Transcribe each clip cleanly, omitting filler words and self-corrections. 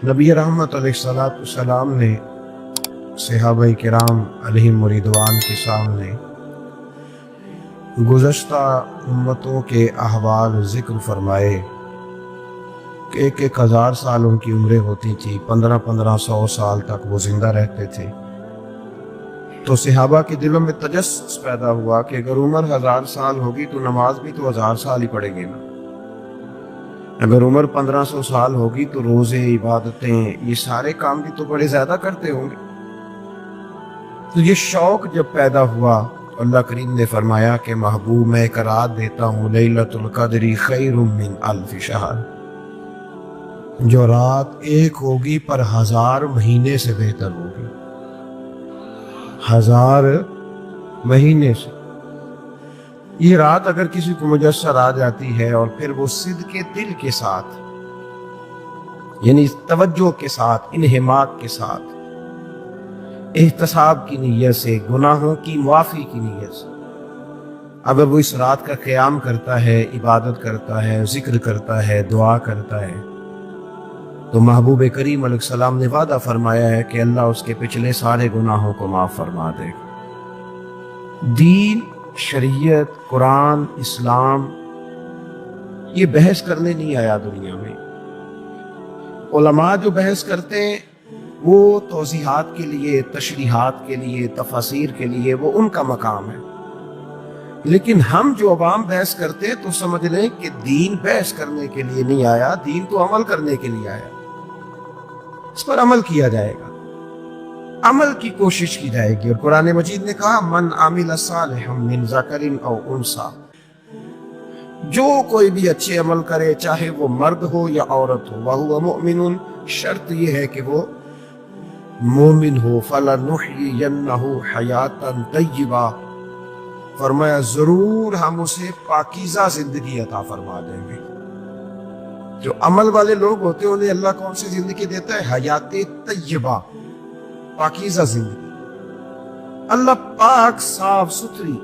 نبی رحمت علیہ السلام نے صحابہ کرام علیہم رضوان کے سامنے گزشتہ امتوں کے احوال ذکر فرمائے کہ 1,000 سال ان کی عمریں ہوتی تھی، 1500 سال تک وہ زندہ رہتے تھے۔ تو صحابہ کے دلوں میں تجسس پیدا ہوا کہ اگر عمر 1000 سال ہوگی تو نماز بھی تو 1000 سال ہی پڑھیں گے نا، اگر عمر 1500 سال ہوگی تو روزے، عبادتیں، یہ سارے کام بھی تو بڑے زیادہ کرتے ہوں گے۔ تو یہ شوق جب پیدا ہوا، اللہ کریم نے فرمایا کہ محبوب میں ایک رات دیتا ہوں، لیلۃ القدر خیر من الف شہر، جو رات ایک ہوگی پر 1000 مہینے سے بہتر ہوگی، 1000 مہینے سے۔ یہ رات اگر کسی کو میسر آ جاتی ہے اور پھر وہ صدق دل کے ساتھ، یعنی توجہ کے ساتھ، انہماک کے ساتھ، احتساب کی نیت سے، گناہوں کی معافی کی نیت سے اگر وہ اس رات کا قیام کرتا ہے، عبادت کرتا ہے، ذکر کرتا ہے، دعا کرتا ہے، تو محبوب کریم علیہ السلام نے وعدہ فرمایا ہے کہ اللہ اس کے پچھلے سارے گناہوں کو معاف فرما دے گا۔ دین، شریعت، قرآن، اسلام یہ بحث کرنے نہیں آیا دنیا میں۔ علماء جو بحث کرتے ہیں وہ توضیحات کے لیے، تشریحات کے لیے، تفاسیر کے لیے، وہ ان کا مقام ہے، لیکن ہم جو عوام بحث کرتے ہیں تو سمجھ لیں کہ دین بحث کرنے کے لیے نہیں آیا، دین تو عمل کرنے کے لیے آیا، اس پر عمل کیا جائے گا، عمل کی کوشش کی جائے گی۔ اور قرآن مجید نے کہا من عمل صالحا من ذکر او انثی، جو کوئی بھی اچھے عمل کرے چاہے وہ مرد ہو یا عورت ہو، وہو مؤمن، شرط یہ ہے کہ وہ مومن ہو، فَلَنُحْيِيَنَّهُ حَيَاتًا طَيِّبَةً، فرمایا ضرور ہم اسے پاکیزہ زندگی عطا فرما دیں گے۔ جو عمل والے لوگ ہوتے ہیں انہیں اللہ کون سی زندگی دیتا ہے؟ حیات طیبہ، پاکیزہ زندگی۔ اللہ پاک، صاف ستھری،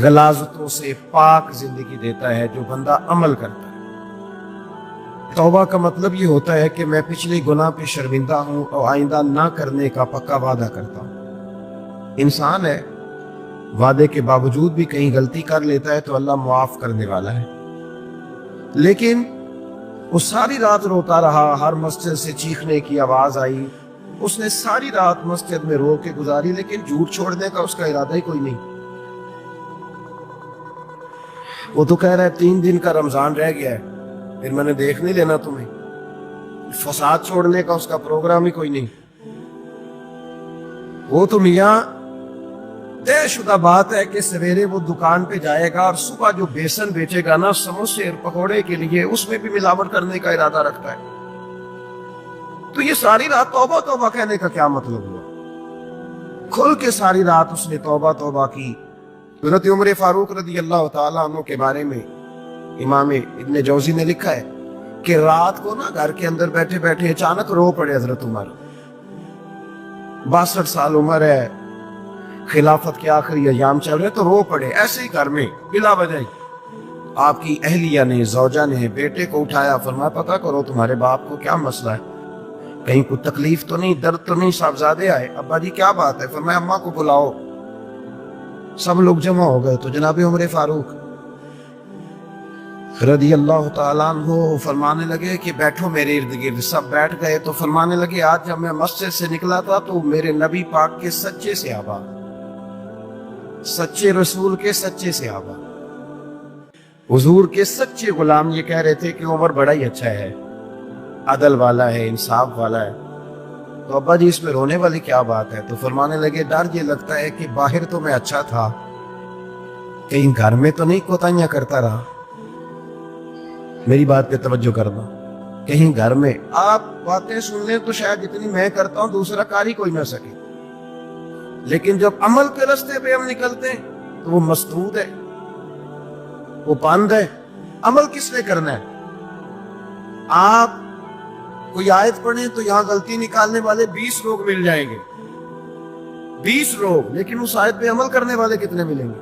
غلاظتوں سے پاک زندگی دیتا ہے جو بندہ عمل کرتا ہے۔ توبہ کا مطلب یہ ہوتا ہے کہ میں پچھلے گناہ پہ شرمندہ ہوں اور آئندہ نہ کرنے کا پکا وعدہ کرتا ہوں۔ انسان ہے، وعدے کے باوجود بھی کہیں غلطی کر لیتا ہے تو اللہ معاف کرنے والا ہے، لیکن وہ ساری رات روتا رہا، ہر مسجد سے چیخنے کی آواز آئی، اس نے ساری رات مسجد میں رو کے گزاری، لیکن جھوٹ چھوڑنے کا اس کا ارادہ ہی کوئی نہیں۔ وہ تو کہہ رہا ہے 3 دن کا رمضان رہ گیا ہے، پھر میں نے دیکھ نہیں لینا تمہیں۔ فساد چھوڑنے کا اس کا پروگرام ہی کوئی نہیں۔ وہ تو میاں طے شدہ بات ہے کہ سویرے وہ دکان پہ جائے گا اور صبح جو بیسن بیچے گا نا سموسے اور پکوڑے کے لیے، اس میں بھی ملاوٹ کرنے کا ارادہ رکھتا ہے۔ تو یہ ساری رات توبہ توبہ کہنے کا کیا مطلب ہوا؟ کھل کے ساری رات اس نے توبہ توبہ کی۔ حضرت عمر فاروق رضی اللہ تعالیٰ عنہ کے بارے میں امام ابن جوزی نے لکھا ہے کہ رات کو نا گھر کے اندر بیٹھے بیٹھے اچانک رو پڑے حضرت عمر، 62 سال عمر ہے، خلافت کے آخری ایام چل رہے تو رو پڑے ایسے ہی گھر میں بلا وجہ۔ آپ کی اہلیہ نے، زوجہ نے بیٹے کو اٹھایا، فرمایا پتہ کرو تمہارے باپ کو کیا مسئلہ ہے، کہیں کوئی تکلیف تو نہیں، درد تو نہیں، صاحبزادے آئے، ابا جی کیا بات ہے؟ فرمایا اماں کو بلاؤ۔ سب لوگ جمع ہو گئے تو جناب عمر فاروق رضی اللہ تعالیٰ عنہ فرمانے لگے کہ بیٹھو میرے ارد گرد۔ سب بیٹھ گئے تو فرمانے لگے آج جب میں مسجد سے نکلا تھا تو میرے نبی پاک کے سچے صحابہ، سچے رسول کے سچے صحابہ، حضور کے سچے غلام یہ کہہ رہے تھے کہ عمر بڑا ہی اچھا ہے، عدل والا ہے، انصاف والا ہے۔ تو ابا جی اس میں رونے والی کیا بات ہے؟ تو فرمانے لگے ڈر یہ لگتا ہے کہ باہر تو میں اچھا تھا، کہیں گھر میں تو نہیں کوتاہیاں کرتا رہا۔ میری بات پہ توجہ کرنا، کہیں گھر میں آپ باتیں سن لیں تو شاید جتنی میں کرتا ہوں دوسرا کار ہی کوئی نہ سکے، لیکن جب عمل کے راستے پہ ہم نکلتے ہیں تو وہ مسدود ہے، وہ بند ہے۔ عمل کس نے کرنا ہے؟ آپ کوئی آیت پڑھیں تو یہاں غلطی نکالنے والے 20 لوگ مل جائیں گے، 20 لوگ، لیکن اس آیت پہ عمل کرنے والے کتنے ملیں گے؟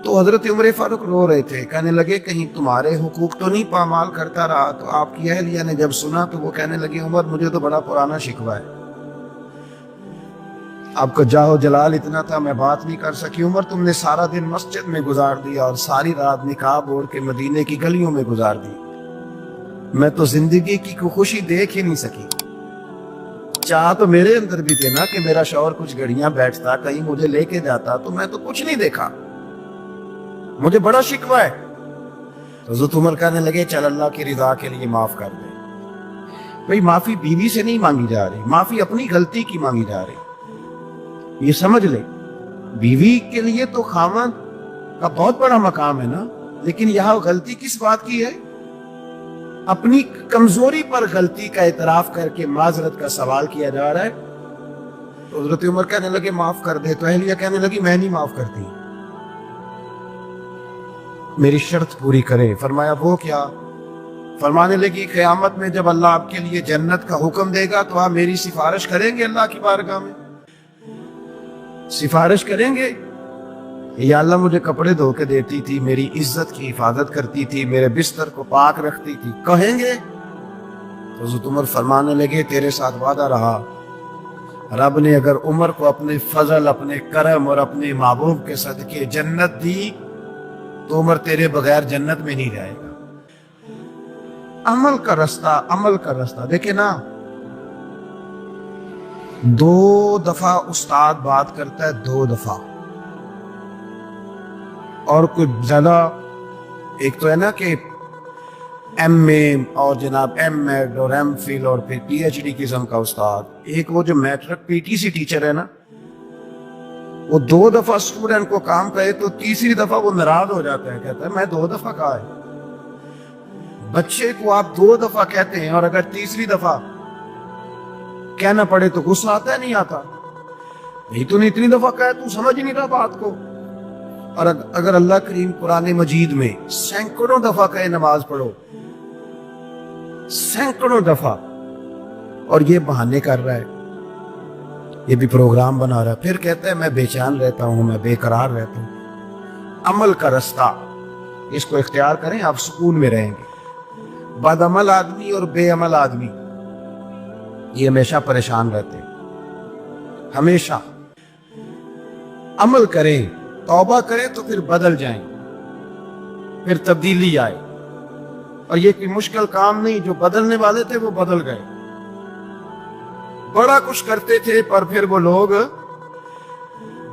تو حضرت عمر فاروق رو رہے تھے، کہنے لگے کہیں تمہارے حقوق تو نہیں پامال کرتا رہا؟ تو آپ کی اہلیہ نے جب سنا تو وہ کہنے لگے عمر مجھے تو بڑا پرانا شکوہ ہے، آپ کا جاہ و جلال اتنا تھا میں بات نہیں کر سکی۔ عمر تم نے سارا دن مسجد میں گزار دیا اور ساری رات نقاب اوڑھ کے مدینے کی گلیوں میں گزار دی، میں تو زندگی کی کوئی خوشی دیکھ ہی نہیں سکی۔ چاہ تو میرے اندر بھی تھے نا کہ میرا شوہر کچھ گھڑیاں بیٹھتا، کہیں مجھے لے کے جاتا، تو میں تو کچھ نہیں دیکھا، مجھے بڑا شکوہ ہے۔ تو حضرت عمر کہنے لگے چل اللہ کی رضا کے لیے معاف کر دے۔ بھئی معافی بیوی سے نہیں مانگی جا رہی، معافی اپنی غلطی کی مانگی جا رہی، یہ سمجھ لے۔ بیوی کے لیے تو خاوند کا بہت بڑا مقام ہے نا، لیکن یہاں غلطی کس بات کی ہے؟ اپنی کمزوری پر غلطی کا اعتراف کر کے معذرت کا سوال کیا جا رہا ہے۔ تو حضرت عمر کہنے لگے معاف کر دے، تو اہلیہ کہنے لگی میں نہیں معاف کرتی، میری شرط پوری کرے۔ فرمایا وہ کیا؟ فرمانے لگی قیامت میں جب اللہ آپ کے لیے جنت کا حکم دے گا تو آپ میری سفارش کریں گے اللہ کی بارگاہ میں؟ سفارش کریں گے یا اللہ مجھے کپڑے دھو کے دیتی تھی، میری عزت کی حفاظت کرتی تھی، میرے بستر کو پاک رکھتی تھی، کہیں گے؟ تو حضرت عمر فرمانے لگے تیرے ساتھ وعدہ رہا، رب نے اگر عمر کو اپنے فضل، اپنے کرم اور اپنے محبوب کے صدقے جنت دی تو عمر تیرے بغیر جنت میں نہیں جائے گا۔ عمل کا رستہ، عمل کا رستہ دیکھیں نا، 2 دفعہ استاد بات کرتا ہے، 2 دفعہ، اور کوئی زیادہ، ایک تو ہے نا کہ ایم اے اور جناب ایم ایڈ اور ایم فل اور پھر پی ایچ ڈی قسم کا استاد، ایک وہ جو matric PTC teacher ہے نا، وہ 2 دفعہ اسٹوڈنٹ کو کام کہے تو تیسری دفعہ وہ ناراض ہو جاتا ہے، کہتا ہے میں 2 دفعہ کہا ہے۔ بچے کو آپ 2 دفعہ کہتے ہیں اور اگر تیسری دفعہ کہنا پڑے تو غصہ آتا ہے نہیں آتا؟ نہیں تو نے اتنی دفعہ کہا تو سمجھ نہیں رہا بات کو۔ اور اگر اللہ کریم قرآن مجید میں سینکڑوں دفعہ کہے نماز پڑھو، سینکڑوں دفعہ، اور یہ بہانے کر رہا ہے، یہ بھی پروگرام بنا رہا ہے، پھر کہتا ہے میں بے چین رہتا ہوں، میں بے قرار رہتا ہوں۔ عمل کا رستہ اس کو اختیار کریں، آپ سکون میں رہیں گے۔ بد عمل آدمی اور بے عمل آدمی یہ ہمیشہ پریشان رہتے ہیں۔ ہمیشہ عمل کریں، توبہ کریں تو پھر بدل جائیں، پھر تبدیلی آئے، اور یہ کوئی مشکل کام نہیں، جو بدلنے والے تھے وہ بدل گئے، بڑا کچھ کرتے تھے پر پھر وہ لوگ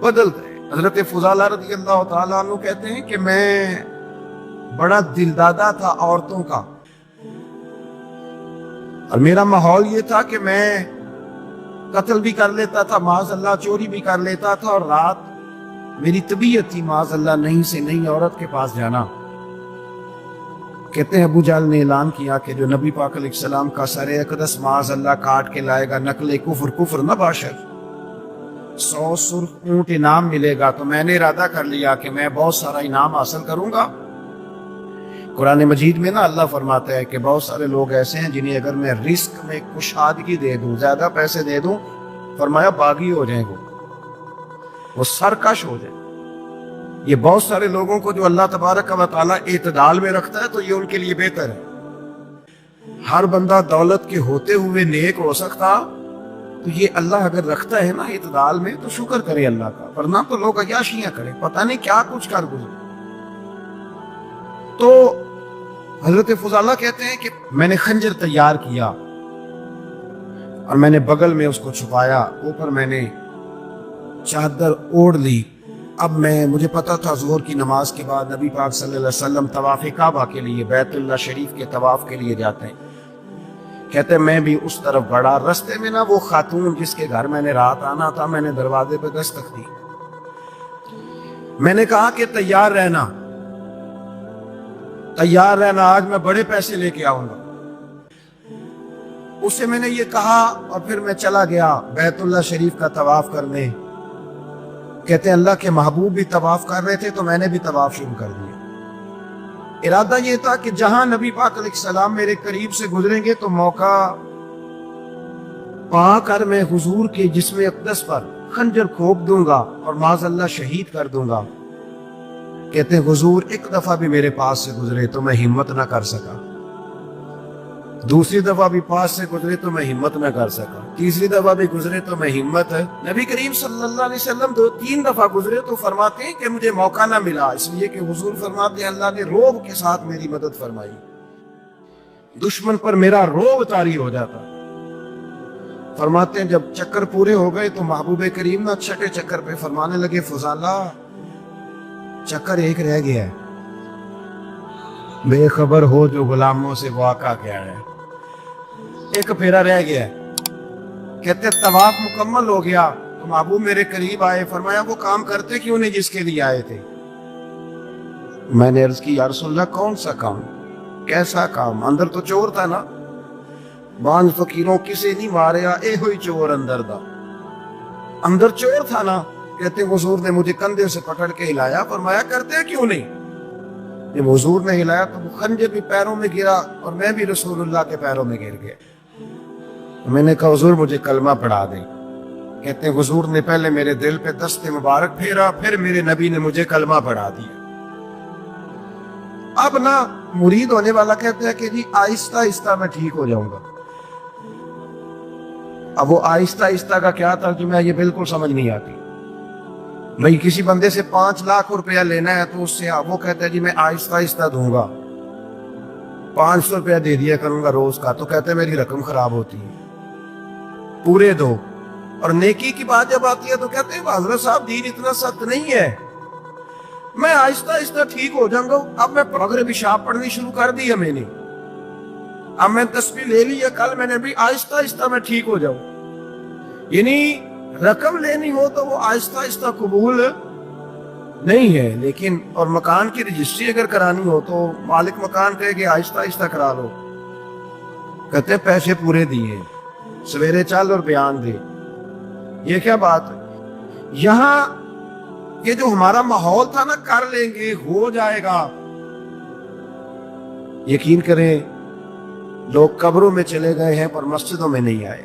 بدل گئے۔ حضرت فضالہ رضی اللہ تعالیٰ عنہ کہتے ہیں کہ میں بڑا دلدادہ تھا عورتوں کا، اور میرا ماحول یہ تھا کہ میں قتل بھی کر لیتا تھا، معاذ اللہ چوری بھی کر لیتا تھا، اور رات میری طبیعت تھی معاذ اللہ نہیں سے نہیں عورت کے پاس جانا۔ کہتے ہیں ابو جہل نے اعلان کیا کہ جو نبی پاک علیہ السلام کا سر اقدس معاذ اللہ کاٹ کے لائے گا، نقل کفر کفر نہ باشد، 100 سرخ اونٹ انعام ملے گا۔ تو میں نے ارادہ کر لیا کہ میں بہت سارا انعام حاصل کروں گا۔ قرآن مجید میں نا اللہ فرماتا ہے کہ بہت سارے لوگ ایسے ہیں جنہیں اگر میں رزق میں کشادگی دے دوں، زیادہ پیسے دے دوں، فرمایا باغی ہو جائیں گے، وہ سرکش ہو جائیں۔ یہ بہت سارے لوگوں کو جو اللہ تبارک و تعالیٰ اعتدال میں رکھتا ہے تو یہ ان کے لیے بہتر ہے۔ ہر بندہ دولت کے ہوتے ہوئے نیک ہو سکتا، تو یہ اللہ اگر رکھتا ہے نا اعتدال میں تو شکر کرے اللہ کا، ورنہ تو لوگ عیاشیاں کریں، پتہ نہیں کیا کچھ کر گزرے۔ تو حضرت فضالہ کہتے ہیں کہ میں نے خنجر تیار کیا اور میں نے بغل میں اس کو چھپایا، اوپر میں نے چادر اوڑھ لی۔ اب مجھے پتا تھا ظہر کی نماز کے بعد نبی پاک صلی اللہ علیہ وسلم طواف کعبہ کے لیے، بیت اللہ شریف کے طواف کے لیے جاتے ہیں۔ کہتے ہیں میں بھی اس طرف بڑھا، رستے میں نا وہ خاتون جس کے گھر میں نے رات آنا تھا، میں نے دروازے پہ دستک دی، میں نے کہا کہ تیار رہنا، تیار رہنا، آج میں بڑے پیسے لے کے آؤں گا۔ اس سے میں نے یہ کہا اور پھر میں چلا گیا بیت اللہ شریف کا طواف کرنے۔ کہتے ہیں اللہ کے محبوب بھی طواف کر رہے تھے تو میں نے بھی طواف شروع کر دیا۔ ارادہ یہ تھا کہ جہاں نبی پاک علیہ السلام میرے قریب سے گزریں گے تو موقع پا کر میں حضور کے جسم اقدس پر خنجر کھوپ دوں گا اور معاذ اللہ شہید کر دوں گا۔ کہتے ہیں حضور ایک دفعہ بھی میرے پاس سے گزرے تو میں ہمت نہ کر سکا، دوسری دفعہ بھی پاس سے گزرے تو میں ہمت نہ کر سکا، تیسری دفعہ بھی گزرے تو میں ہمت نبی کریم صلی اللہ علیہ وسلم 2-3 دفعہ گزرے تو فرماتے ہیں کہ مجھے موقع نہ ملا، اس لیے کہ حضور فرماتے ہیں اللہ نے روب کے ساتھ میری مدد فرمائی، دشمن پر میرا روب طاری ہو جاتا۔ فرماتے ہیں جب چکر پورے ہو گئے تو محبوب کریم نہ چھٹے چکر پہ فرمانے لگے فضالہ چکر ایک رہ گیا ہے، بے خبر ہو جو غلاموں سے واقع کیا ہے، ایک پھیرا رہ گیا ہے۔ کہتے طواف مکمل ہو گیا تو محبوب میرے قریب آئے، فرمایا وہ کام کرتے کیوں نہیں جس کے لیے آئے تھے؟ میں نے عرض کی یا رسول اللہ کون سا کام، کیسا کام؟ اندر تو چور تھا نا، بانج فقیروں کسے نہیں ماریا اے ہوئی چور اندر دا، اندر چور تھا نا۔ کہتے حضور نے مجھے کندھے سے پکڑ کے ہلایا، فرمایا کرتے کیوں نہیں؟ جب حضور نے ہلایا تو وہ خنجر بھی پیروں میں گرا اور میں بھی رسول اللہ کے پیروں میں گر گیا۔ میں نے کہا حضور مجھے کلمہ پڑھا دیں۔ کہتے ہیں حضور نے پہلے میرے دل پہ دست مبارک پھیرا، پھر میرے نبی نے مجھے کلمہ پڑھا دیا۔ اب نہ مرید ہونے والا کہتا ہے کہ جی آہستہ آہستہ میں ٹھیک ہو جاؤں گا۔ اب وہ آہستہ آہستہ کا کیا ترجمہ ہے یہ بالکل سمجھ نہیں آتی۔ بھئی کسی بندے سے 5 لاکھ روپیہ لینا ہے تو اس سے وہ کہتا ہے جی میں آہستہ آہستہ دوں گا، 500 روپیہ دے دیا کروں گا روز کا، تو کہتے ہیں میری رقم خراب ہوتی ہے، پورے دو۔ اور نیکی کی بات جب آتی ہے تو کہتے ہیں حضرت صاحب دین اتنا سخت نہیں ہے، میں آہستہ آہستہ ٹھیک ہو جاؤں گا۔ اب میں مغربی شاپ پڑھنی شروع کر دی ہے میں نے، اب میں تسبیح لے لی ہے، کل میں نے بھی آہستہ آہستہ میں ٹھیک ہو جاؤں۔ یعنی رقم لینی ہو تو وہ آہستہ آہستہ قبول نہیں ہے، لیکن اور مکان کی رجسٹری اگر کرانی ہو تو مالک مکان کہے کہ آہستہ آہستہ کرا لو، کہتے پیسے پورے دیے، سویرے چل اور بیان دے۔ یہ کیا بات ہے؟ یہاں یہ جو ہمارا ماحول تھا نا کر لیں گے ہو جائے گا، یقین کریں لوگ قبروں میں چلے گئے ہیں پر مسجدوں میں نہیں آئے،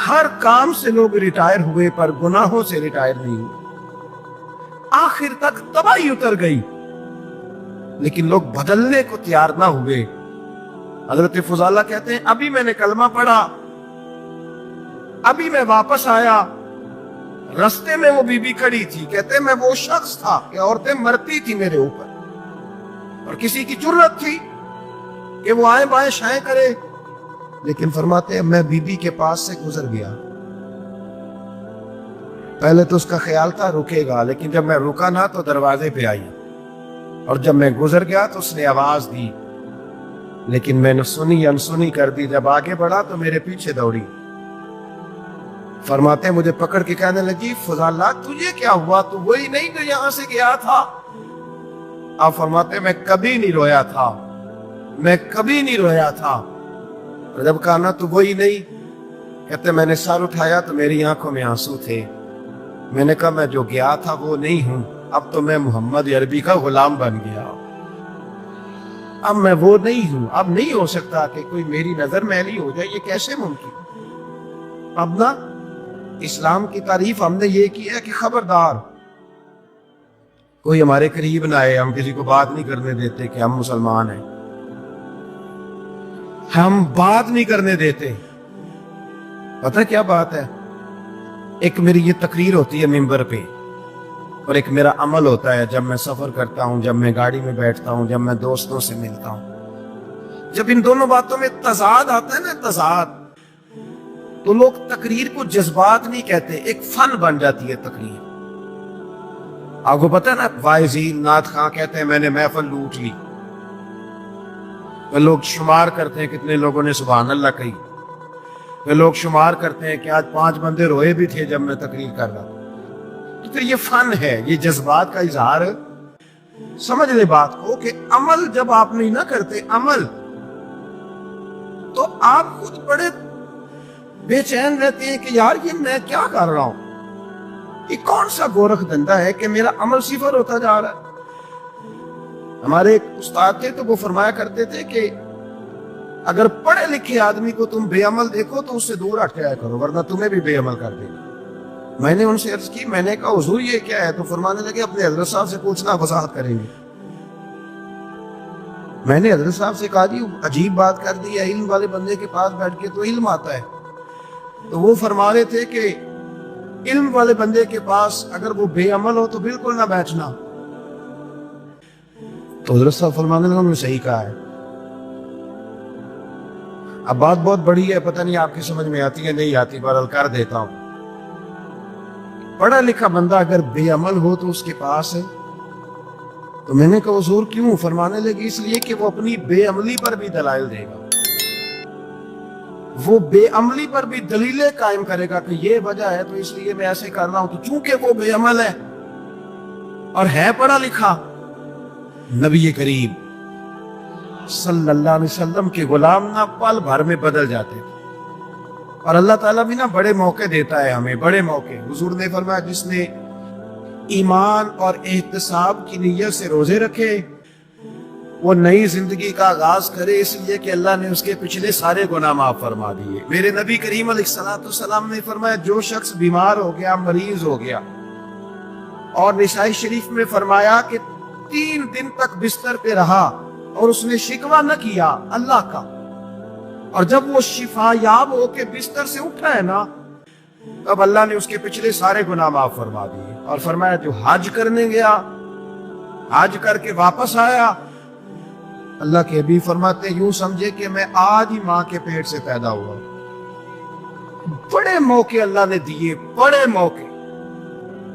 ہر کام سے لوگ ریٹائر ہوئے پر گناہوں سے ریٹائر نہیں ہوئے، آخر تک تباہی اتر گئی لیکن لوگ بدلنے کو تیار نہ ہوئے۔ حضرت فضالہ کہتے ہیں ابھی میں نے کلمہ پڑھا، ابھی میں واپس آیا، رستے میں وہ بی بی کھڑی تھی، کہتے میں وہ شخص تھا کہ عورتیں مرتی تھی میرے اوپر اور کسی کی جرت تھی کہ وہ آئیں بائیں شائیں کرے، لیکن فرماتے ہیں میں بی بی کے پاس سے گزر گیا، پہلے تو اس کا خیال تھا رکے گا، لیکن جب میں رکا نہ تو دروازے پہ آئی، اور جب میں گزر گیا تو اس نے آواز دی، لیکن میں نے سنی انسنی کر دی، جب آگے بڑھا تو میرے پیچھے دوڑی۔ فرماتے ہیں مجھے پکڑ کے کہنے لگی فضالہ تجھے کیا ہوا، تو وہی نہیں جو یہاں سے گیا تھا؟ آپ فرماتے ہیں میں کبھی نہیں رویا تھا، میں کبھی نہیں رویا تھا، اور جب کہا نا تو وہی نہیں، کہتے میں نے سر اٹھایا تو میری آنکھوں میں آنسو تھے، میں نے کہا میں جو گیا تھا وہ نہیں ہوں، اب تو میں محمد عربی کا غلام بن گیا، اب میں وہ نہیں ہوں، اب نہیں ہو سکتا کہ کوئی میری نظر میلی ہو جائے، یہ کیسے ممکن؟ اب نا اسلام کی تعریف ہم نے یہ کی ہے کہ خبردار کوئی ہمارے قریب نہ آئے، ہم کسی کو بات نہیں کرنے دیتے کہ ہم مسلمان ہیں، ہم بات نہیں کرنے دیتے۔ پتہ کیا بات ہے؟ ایک میری یہ تقریر ہوتی ہے منبر پہ، اور ایک میرا عمل ہوتا ہے جب میں سفر کرتا ہوں، جب میں گاڑی میں بیٹھتا ہوں، جب میں دوستوں سے ملتا ہوں، جب ان دونوں باتوں میں تضاد آتا ہے نا، تضاد، تو لوگ تقریر کو جذبات نہیں کہتے، ایک فن بن جاتی ہے تقریر۔ آپ کو پتہ ہے نا وائزین نعت خواں کہتے ہیں میں نے محفل لوٹ لی، لوگ شمار کرتے ہیں کتنے لوگوں نے سبحان اللہ کہی، لوگ شمار کرتے ہیں کہ آج 5 بندے روئے بھی تھے جب میں تقریر کر رہا تھا۔ تو یہ فن ہے، یہ جذبات کا اظہار۔ سمجھ لے بات کو کہ عمل جب آپ نہیں نہ کرتے عمل، تو آپ خود بڑے بے چین رہتے ہیں کہ یار یہ میں کیا کر رہا ہوں، یہ کون سا گورکھ دھندا ہے کہ میرا عمل صفر ہوتا جا رہا ہے۔ ہمارے ایک استاد تھے تو وہ فرمایا کرتے تھے کہ اگر پڑھے لکھے آدمی کو تم بے عمل دیکھو تو اس سے دور ہٹ جایا کرو ورنہ تمہیں بھی بے عمل کر دے گا۔ میں نے ان سے عرض کی، میں نے کہا حضور یہ کیا ہے؟ تو فرمانے لگے اپنے حضرت صاحب سے پوچھنا، وضاحت کریں گے۔ میں نے حضرت صاحب سے کہا جی عجیب بات کر دی ہے، علم والے بندے کے پاس بیٹھ کے تو علم آتا ہے۔ تو وہ فرما رہے تھے کہ علم والے بندے کے پاس اگر وہ بے عمل ہو تو بالکل نہ بیٹھنا۔ تو حضرت صاحب فرمانے لگا انہوں نے صحیح کہا ہے۔ اب بات بہت بڑی ہے، پتہ نہیں آپ کی سمجھ میں آتی ہے نہیں آتی، بہرحال کر دیتا ہوں۔ پڑھا لکھا بندہ اگر بے عمل ہو تو اس کے پاس ہے؟ تو میں نے کہا حضور کیوں؟ فرمانے لگے اس لیے کہ وہ اپنی بے عملی پر بھی دلائل دے گا، وہ بے عملی پر بھی دلیلیں قائم کرے گا کہ یہ وجہ ہے تو اس لیے میں ایسے کر رہا ہوں۔ تو چونکہ وہ بے عمل ہے اور ہے پڑھا لکھا، نبی کریم صلی اللہ علیہ وسلم کے غلام نہ پل بھر میں بدل جاتے تھے۔ اور اللہ تعالیٰ بھی نا بڑے موقع دیتا ہے ہمیں، بڑے موقع۔ حضور نے فرمایا جس نے ایمان اور احتساب کی نیت سے روزے رکھے وہ نئی زندگی کا آغاز کرے، اس لیے کہ اللہ نے اس کے پچھلے سارے گناہ معاف فرما دیے۔ میرے نبی کریم علیہ السلام نے فرمایا جو شخص بیمار ہو گیا، مریض ہو گیا، اور نسائی شریف میں فرمایا کہ 3 دن تک بستر پہ رہا اور اس نے شکوہ نہ کیا اللہ کا، اور جب وہ شفا یاب ہو کے بستر سے اٹھا ہے نا، تب اللہ نے اس کے پچھلے سارے گناہ معاف فرما دیے۔ اور فرمایا جو حج کرنے گیا، حج کر کے واپس آیا، اللہ کے حبیب فرماتے یوں سمجھے کہ میں آج ہی ماں کے پیٹ سے پیدا ہوا۔ بڑے موقع اللہ نے دیے، بڑے موقع،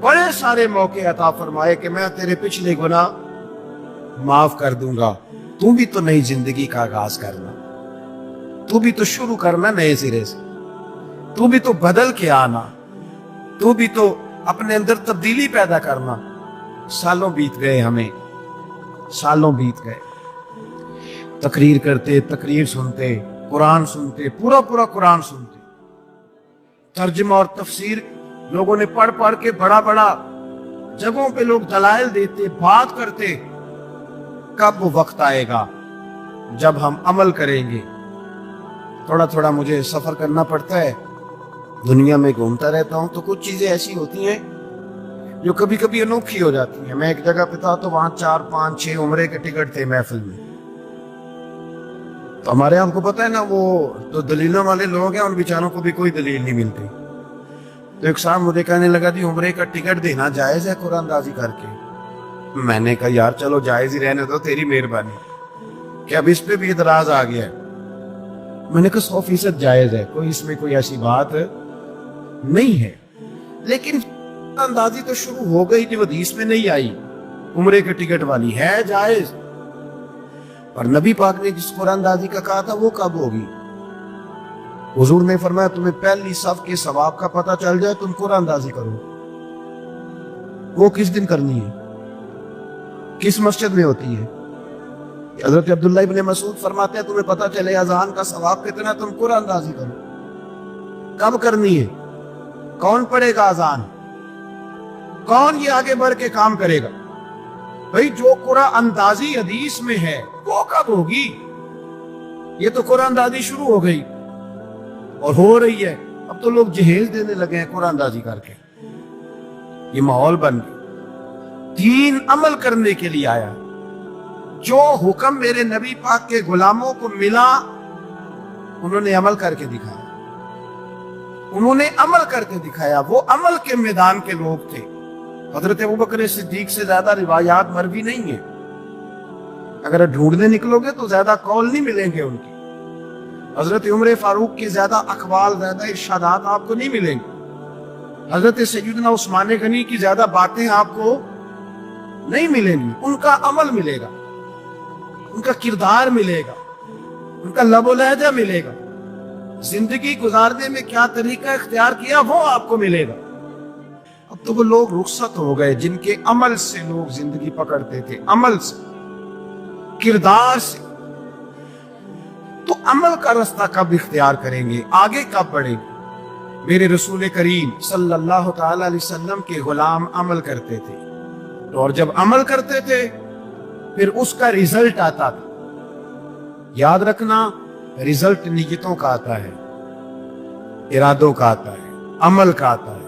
بڑے سارے موقع عطا فرمائے کہ میں تیرے پچھلے گناہ معاف کر دوں گا، تو بھی تو نئی زندگی کا آغاز کرنا، تو بھی تو شروع کرنا نئے سرے سے، تو بھی تو بدل کے آنا، تو بھی تو اپنے اندر تبدیلی پیدا کرنا۔ سالوں بیت گئے، ہمیں سالوں بیت گئے، تقریر کرتے، تقریر سنتے، قرآن سنتے، پورا پورا قرآن سنتے، ترجمہ اور تفسیر لوگوں نے پڑھ پڑھ کے بڑا بڑا جگہوں پہ لوگ دلائل دیتے، بات کرتے۔ کب وہ وقت آئے گا جب ہم عمل کریں گے؟ تھوڑا تھوڑا مجھے سفر کرنا پڑتا ہے، دنیا میں گھومتا رہتا ہوں، تو کچھ چیزیں ایسی ہوتی ہیں جو کبھی کبھی انوکھی ہو جاتی ہیں۔ میں ایک جگہ پہ تھا تو وہاں 4 5 6 عمرے کے ٹکٹ تھے محفل میں۔ تو ہمارے آپ کو پتہ ہے نا، وہ تو دلیلوں والے لوگ ہیں، ان بیچاروں کو بھی کوئی دلیل نہیں ملتی۔ تو ایک صاحب مجھے کہنے لگا جی عمرے کا ٹکٹ دینا جائز ہے قرآن اندازی کر کے؟ میں نے کہا یار چلو جائز ہی رہنے دو، تیری مہربانی کہ اب اس پہ بھی اعتراض آ گیا ہے۔ میں نے کہا 100% جائز ہے، کوئی اس میں کوئی ایسی بات نہیں ہے، لیکن اندازی تو شروع ہو گئی جو حدیث میں نہیں آئی، عمرے کے ٹکٹ والی ہے جائز۔ اور نبی پاک نے جس قرآن اندازی کا کہا تھا وہ کب ہوگی؟ حضور نے فرمایا تمہیں پہلی صف کے ثواب کا پتہ چل جائے تم قرآن اندازی کرو۔ وہ کس دن کرنی ہے؟ کس مسجد میں ہوتی ہے؟ حضرت عبداللہ ابن مسعود فرماتے ہیں تمہیں پتہ چلے اذان کا ثواب کتنا، تم قرآن اندازی کرو۔ کب کرنی ہے؟ کون پڑھے گا اذان؟ کون یہ آگے بڑھ کے کام کرے گا؟ بھئی جو قرآن اندازی حدیث میں ہے وہ کب ہوگی؟ یہ تو قرآن اندازی شروع ہو گئی اور ہو رہی ہے، اب تو لوگ جہیز دینے لگے ہیں قرآن اندازی کر کے۔ یہ ماحول بن گیا، دین عمل کرنے کے لیے آیا۔ جو حکم میرے نبی پاک کے غلاموں کو ملا انہوں نے عمل کر کے دکھایا، انہوں نے عمل کر کے دکھایا، وہ عمل کے میدان کے لوگ تھے۔ حضرت ابوبکر صدیق سے زیادہ روایات مروی نہیں ہیں، اگر ڈھونڈنے نکلو گے تو زیادہ قول نہیں ملیں گے ان کی۔ حضرت عمر فاروق کی زیادہ اقوال، زیادہ ارشادات آپ کو نہیں ملیں گے۔ حضرت سیدنا عثمان غنی کی زیادہ باتیں آپ کو نہیں ملیں گی، ان کا عمل ملے گا، ان کا کردار ملے گا، ان کا لب و لہجہ ملے گا، زندگی گزارنے میں کیا طریقہ اختیار کیا وہ آپ کو ملے گا۔ اب تو وہ لوگ رخصت ہو گئے جن کے عمل سے لوگ زندگی پکڑتے تھے، عمل سے، کردار سے۔ تو عمل کا راستہ کب اختیار کریں گے؟ آگے کب بڑھیں گے؟ میرے رسول کریم صلی اللہ تعالی علیہ وسلم کے غلام عمل کرتے تھے، اور جب عمل کرتے تھے پھر اس کا ریزلٹ آتا تھا۔ یاد رکھنا، ریزلٹ نیتوں کا آتا ہے، ارادوں کا آتا ہے، عمل کا آتا ہے۔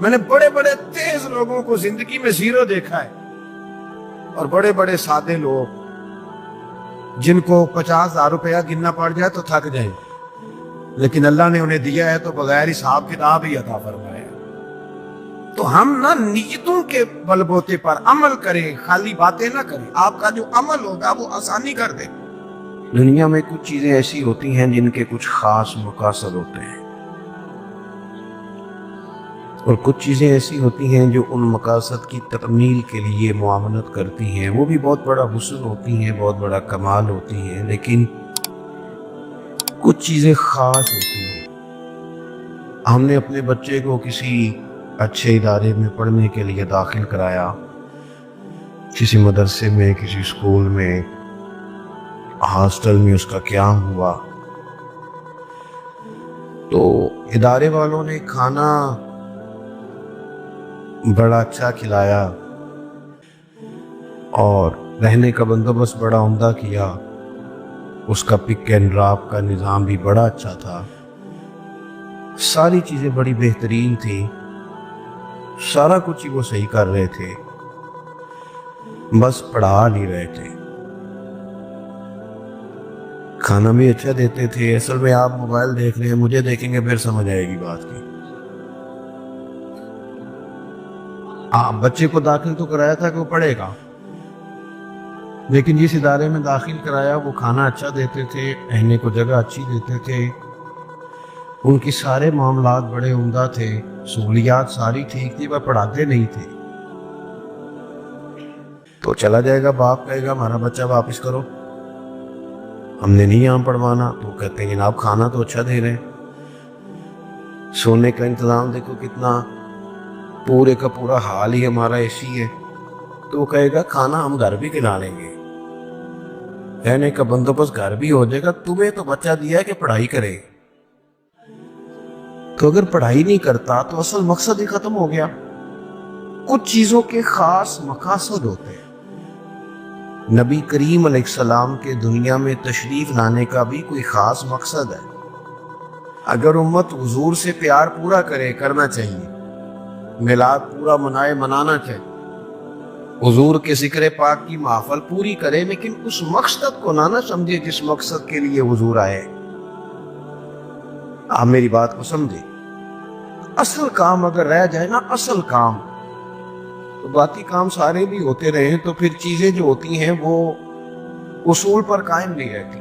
میں نے بڑے بڑے تیز لوگوں کو زندگی میں زیرو دیکھا ہے، اور بڑے بڑے سادے لوگ جن کو 50,000 روپیہ گننا پڑ جائے تو تھک جائیں، لیکن اللہ نے انہیں دیا ہے تو بغیر حساب کتاب ہی عطا فرمایا۔ تو ہم نہ نیتوں کے بل بوتے پر عمل کریں، خالی باتیں نہ کریں، آپ کا جو عمل ہوگا وہ آسانی کر دے۔ دنیا میں کچھ چیزیں ایسی ہوتی ہیں جن کے کچھ خاص مقاصد ہوتے ہیں، اور کچھ چیزیں ایسی ہوتی ہیں جو ان مقاصد کی تکمیل کے لیے معاونت کرتی ہیں، وہ بھی بہت بڑا حسن ہوتی ہیں، بہت بڑا کمال ہوتی ہیں، لیکن کچھ چیزیں خاص ہوتی ہیں۔ ہم نے اپنے بچے کو کسی اچھے ادارے میں پڑھنے کے لیے داخل کرایا، کسی مدرسے میں، کسی اسکول میں، ہاسٹل میں اس کا قیام ہوا، تو ادارے والوں نے کھانا بڑا اچھا کھلایا اور رہنے کا بندوبست بڑا عمدہ کیا، اس کا پک اینڈ ڈراپ کا نظام بھی بڑا اچھا تھا، ساری چیزیں بڑی بہترین تھی، سارا کچھ ہی وہ صحیح کر رہے تھے، بس پڑھا نہیں رہے تھے۔ کھانا بھی اچھا دیتے تھے۔ اصل میں آپ موبائل دیکھ رہے ہیں، مجھے دیکھیں گے پھر سمجھ آئے گی بات کی۔ بچے کو داخل تو کرایا تھا کہ وہ پڑھے گا، لیکن جس ادارے میں داخل کرایا وہ کھانا اچھا دیتے تھے، رہنے کو جگہ اچھی دیتے تھے، ان کی سارے معاملات بڑے عمدہ تھے، سہولیات ساری ٹھیک تھی، وہ پڑھاتے نہیں تھے۔ تو چلا جائے گا، باپ کہے گا ہمارا بچہ واپس کرو، ہم نے نہیں یہاں پڑھوانا۔ تو کہتے ہیں جناب کھانا تو اچھا دے رہے ہیں، سونے کا انتظام دیکھو کتنا، پورے کا پورا حال ہی ہمارا ایسی ہے۔ تو وہ کہے گا کھانا ہم گھر بھی کھلا لیں گے، رہنے کا بندوبست گھر بھی ہو جائے گا، تمہیں تو بچہ دیا ہے کہ پڑھائی کرے۔ تو اگر پڑھائی نہیں کرتا تو اصل مقصد ہی ختم ہو گیا۔ کچھ چیزوں کے خاص مقاصد ہوتے ہیں۔ نبی کریم علیہ السلام کے دنیا میں تشریف لانے کا بھی کوئی خاص مقصد ہے۔ اگر امت حضور سے پیار پورا کرنا چاہیے، میلاد پورا منانا چاہیے، حضور کے ذکر پاک کی محفل پوری کرے، لیکن اس مقصد کو نہ سمجھے جس مقصد کے لیے حضور آئے۔ آپ میری بات کو سمجھے، اصل کام اگر رہ جائے نا، اصل کام، تو باقی کام سارے بھی ہوتے رہے تو پھر چیزیں جو ہوتی ہیں وہ اصول پر قائم نہیں رہتی۔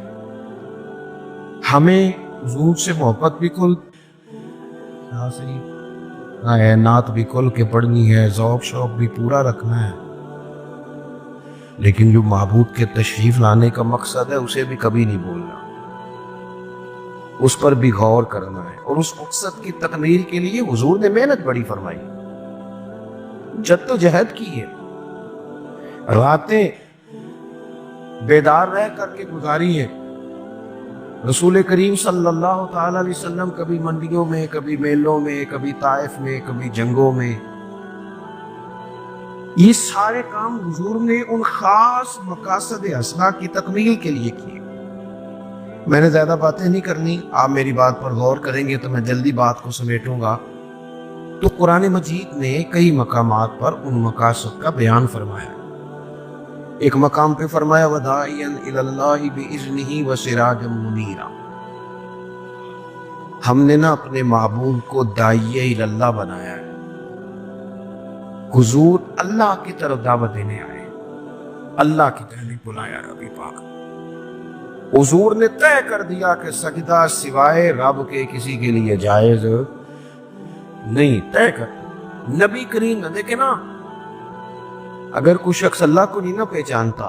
ہمیں حضور سے محبت بھی کل ہے، نعت بھی کل کے پڑھنی ہے، ذوق شوق بھی پورا رکھنا ہے، لیکن جو معبود کے تشریف لانے کا مقصد ہے اسے بھی کبھی نہیں بھولنا، اس پر بھی غور کرنا ہے۔ اور اس مقصد کی تکمیل کے لیے حضور نے محنت بڑی فرمائی، جدوجہد کی ہے، راتیں بیدار رہ کر کے گزاری ہے۔ رسول کریم صلی اللہ تعالی علیہ وسلم کبھی منڈیوں میں، کبھی میلوں میں، کبھی طائف میں، کبھی جنگوں میں، یہ سارے کام حضور نے ان خاص مقاصد حسنہ کی تکمیل کے لیے کیے۔ میں نے زیادہ باتیں نہیں کرنی، آپ میری بات پر غور کریں گے تو میں جلدی بات کو سمیٹوں گا۔ تو قرآن مجید نے کئی مقامات پر ان مقاصد کا بیان فرمایا۔ ایک مقام پہ فرمایا وَدَاعِيًا إِلَى اللَّهِ بِإِذْنِهِ وَسِرَاجًا مُنِيرًا، ہم نے نا اپنے محبوب کو داعیہ اللہ بنایا ہے۔ حضور اللہ کی طرف دعوت دینے آئے، اللہ کی طرف بلایا نبی پاک۔ حضور نے طے کر دیا کہ سجدہ سوائے رب کے کسی کے لیے جائز نہیں، طے کر۔ نبی کریم نہ دیکھے نا، اگر کوئی شخص اللہ کو نہیں نہ پہچانتا،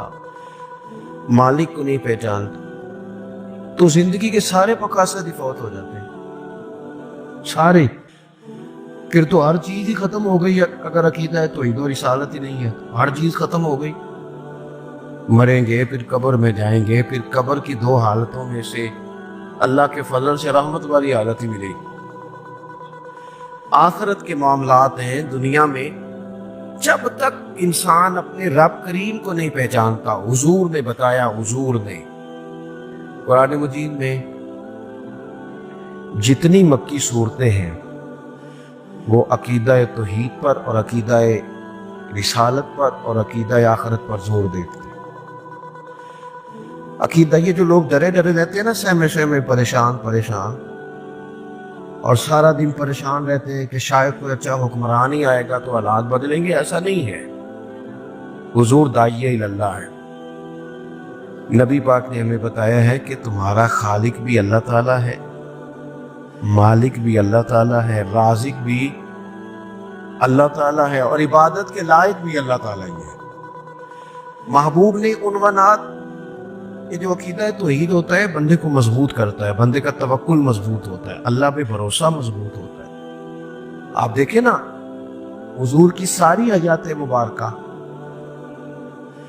مالک کو نہیں پہچانتا، تو زندگی کے سارے مقاصد ہی فوت ہو جاتے ہیں، سارے۔ پھر تو ہر چیز ہی ختم ہو گئی۔ اگر عقیدہ ہے توحید و رسالت ہی نہیں ہے، ہر چیز ختم ہو گئی۔ مریں گے، پھر قبر میں جائیں گے، پھر قبر کی دو حالتوں میں سے اللہ کے فضل سے رحمت والی حالت ہی ملے گی۔ آخرت کے معاملات ہیں دنیا میں، جب تک انسان اپنے رب کریم کو نہیں پہچانتا۔ حضور نے بتایا، حضور نے قرآن مجید میں جتنی مکی صورتیں ہیں وہ عقیدہ توحید پر اور عقیدہ رسالت پر اور عقیدہ آخرت پر زور دیتے ہیں۔ عقیدہ یہ جو لوگ ڈرے ڈرے رہتے ہیں نا، سہمے سہمے پریشان اور سارا دن پریشان رہتے ہیں کہ شاید کوئی اچھا حکمران ہی آئے گا تو حالات بدلیں گے، ایسا نہیں ہے۔ حضور داعیہ اللہ ہے۔ نبی پاک نے ہمیں بتایا ہے کہ تمہارا خالق بھی اللہ تعالیٰ ہے، مالک بھی اللہ تعالیٰ ہے، رازق بھی اللہ تعالیٰ ہے، اور عبادت کے لائق بھی اللہ تعالیٰ ہی ہے۔ محبوب نے عنوانات، یہ جو عقیدہ توحید ہوتا ہے بندے کو مضبوط کرتا ہے، بندے کا توکل مضبوط ہوتا ہے، اللہ پہ بھروسہ مضبوط ہوتا ہے۔ آپ دیکھیں نا، حضور کی ساری حیات مبارکہ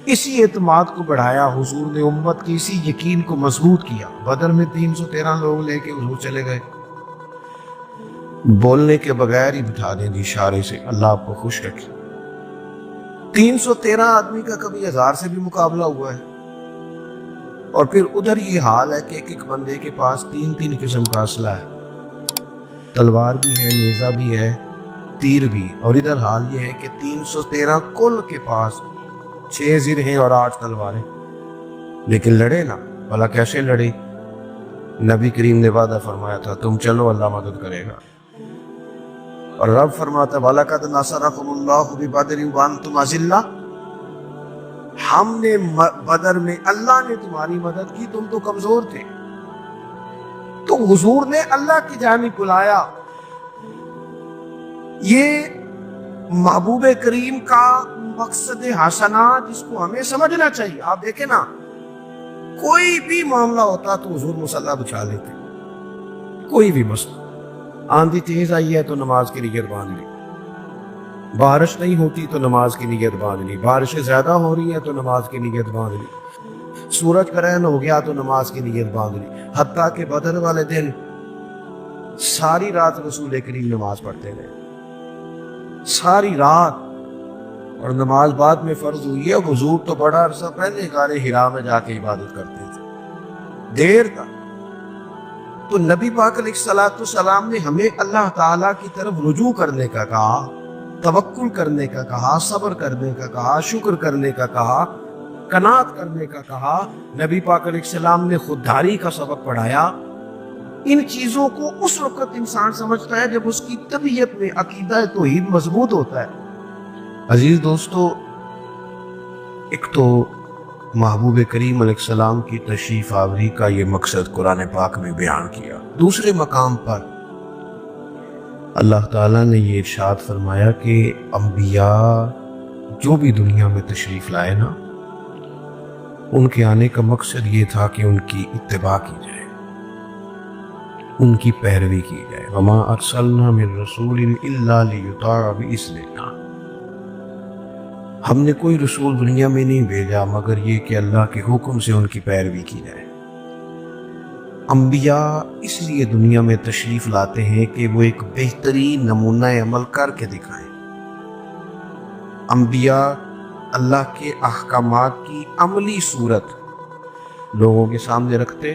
اسی اعتماد کو بڑھایا، حضور نے امت کی اسی یقین کو مضبوط کیا۔ بدر میں 313 لوگ لے کے حضور چلے گئے، بولنے کے بغیر ہی بٹھا دیں دی اشارے سے، اللہ آپ کو خوش رکھے۔ 313 آدمی کا کبھی 1000 سے بھی مقابلہ ہوا ہے، اور پھر ادھر یہ حال ہے کہ ایک بندے کے پاس 3 قسم کا اسلحہ ہے، تلوار بھی ہے، نیزہ بھی ہے، تیر بھی، اور ادھر حال یہ ہے کہ 313 کل کے پاس 6 زر ہیں اور 8 تلواریں، لیکن لڑے نا، بھلا کیسے لڑے؟ نبی کریم نے وعدہ فرمایا تھا تم چلو اللہ مدد کرے گا، اور رب فرماتا وَلَقَدْ نَصَرَكُمُ اللَّهُ بِبَدْرٍ وَأَنْتُمْ أَذِلَّةٌ، ہم نے بدر میں اللہ نے تمہاری مدد کی، تم تو کمزور تھے۔ تو حضور نے اللہ کی جانب بلایا۔ یہ محبوب کریم کا مقصد حسنہ جس کو ہمیں سمجھنا چاہیے۔ آپ دیکھیں نا، کوئی بھی معاملہ ہوتا تو حضور مصلی بچھا لیتے، کوئی بھی مسئلہ۔ آندھی تیز آئی ہے تو نماز کی نیت باندھ لی، بارش نہیں ہوتی تو نماز کی نیت باندھ لی، بارشیں زیادہ ہو رہی ہیں تو نماز کی نیت باندھ لی، سورج گرہن ہو گیا تو نماز کی نیت باندھ لی۔ حتیٰ کہ بدر والے دن ساری رات رسول کریم نماز پڑھتے رہے، ساری رات، اور نماز بعد میں فرض ہوئی ہے۔ حضور تو بڑا عرصہ پہلے غار حرا میں جا کے عبادت کرتے تھے، دیر تک۔ تو نبی پاک علیہ الصلوۃ والسلام نے ہمیں اللہ تعالیٰ کی طرف رجوع کرنے کا کہا، توکل کرنے کا کہا، صبر کرنے کا کہا، شکر کرنے کا کہا، قناعت کرنے کا کہا۔ نبی پاک علیہ السلام نے خودداری کا سبق پڑھایا۔ ان چیزوں کو اس وقت انسان سمجھتا ہے جب اس کی طبیعت میں عقیدہ توحید مضبوط ہوتا ہے۔ عزیز دوستو، ایک تو محبوب کریم علیہ السلام کی تشریف آوری کا یہ مقصد قرآن پاک میں بیان کیا۔ دوسرے مقام پر اللہ تعالیٰ نے یہ ارشاد فرمایا کہ انبیاء جو بھی دنیا میں تشریف لائے نا، ان کے آنے کا مقصد یہ تھا کہ ان کی اتباع کی جائے، ان کی پیروی کی جائے۔ وَمَا أَرْسَلْنَا مِن رَّسُولٍ إِلَّا لِيُطَاعَ بِإِذْنِ اللَّهِ، ہم نے کوئی رسول دنیا میں نہیں بھیجا مگر یہ کہ اللہ کے حکم سے ان کی پیروی کی جائے۔ انبیاء اس لیے دنیا میں تشریف لاتے ہیں کہ وہ ایک بہترین نمونہ عمل کر کے دکھائیں۔ انبیاء اللہ کے احکامات کی عملی صورت لوگوں کے سامنے رکھتے،